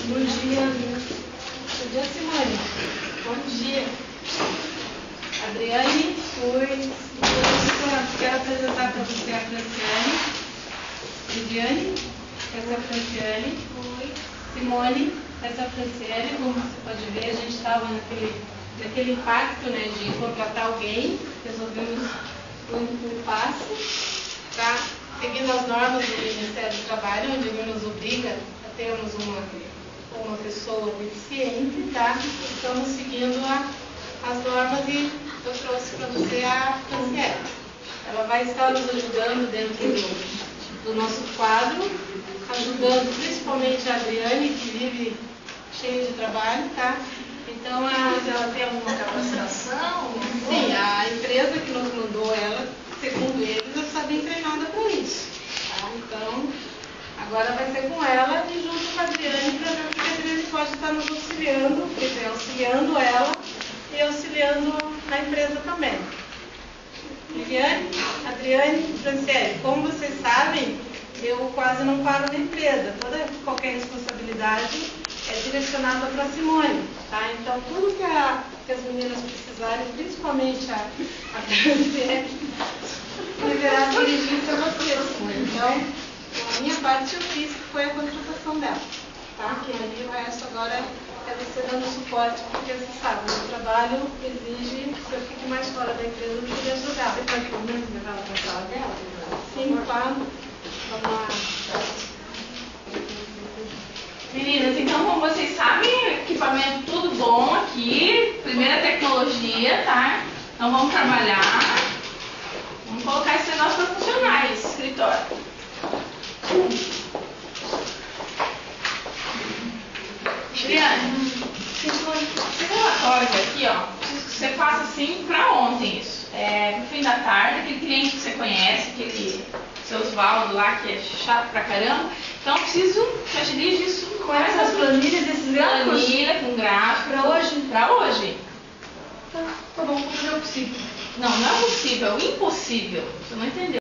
Bom dia. Bom dia, Simone. Bom dia. Adriane, oi. Quero apresentar para você a Franciane. Viviane, essa é a Franciane. Oi. Simone, essa é a Franciane. Como você pode ver, a gente estava naquele impacto, né, de contratar alguém. Resolvemos um impasse. Tá? Seguindo as normas do Ministério do Trabalho, onde ele nos obriga a termos uma pessoa deficiente, tá? Estamos seguindo as normas e eu trouxe para você a Franciele. Ela vai estar nos ajudando dentro do nosso quadro, ajudando principalmente a Adriane, que vive cheia de trabalho, tá? Então, Mas ela tem alguma capacitação? Sim, a empresa que nos mandou ela, segundo eles, já está bem treinada para isso. Tá? Então, agora vai ser com ela e junto com a Adriane, para ver que a Adriane pode estar nos auxiliando, quer dizer, auxiliando ela e auxiliando a empresa também. Viviane, Adriane, Franciele, como vocês sabem, eu quase não paro na empresa. Qualquer responsabilidade é direcionada para a Simone. Tá? Então, tudo que as meninas precisarem, principalmente a Franciele, deverá dirigir-se a você, Simone. Então, a minha parte eu fiz, que foi a contratação dela. Tá? Que ali o resto agora é você dando suporte, porque você sabe, o trabalho exige que eu fique mais fora da empresa do que dentro dela. Você pode pelo menos levar ela para a sala dela? Sim, claro. Vamos lá. Meninas, então como vocês sabem, equipamento tudo bom aqui, primeira tecnologia, tá? Então vamos trabalhar. Vamos colocar esse negócio para funcionar, esse escritório. Adriane, esse relatório aqui, ó, preciso que você faça assim para ontem isso. No fim da tarde, aquele cliente que você conhece, aquele seu Osvaldo lá, que é chato pra caramba. Então preciso que agilize isso Com essas planilhas, esses gráficos? Planilha com gráfico. Para hoje? Para hoje. Tá bom, vou fazer o possível. Não é possível, é impossível. Você não entendeu.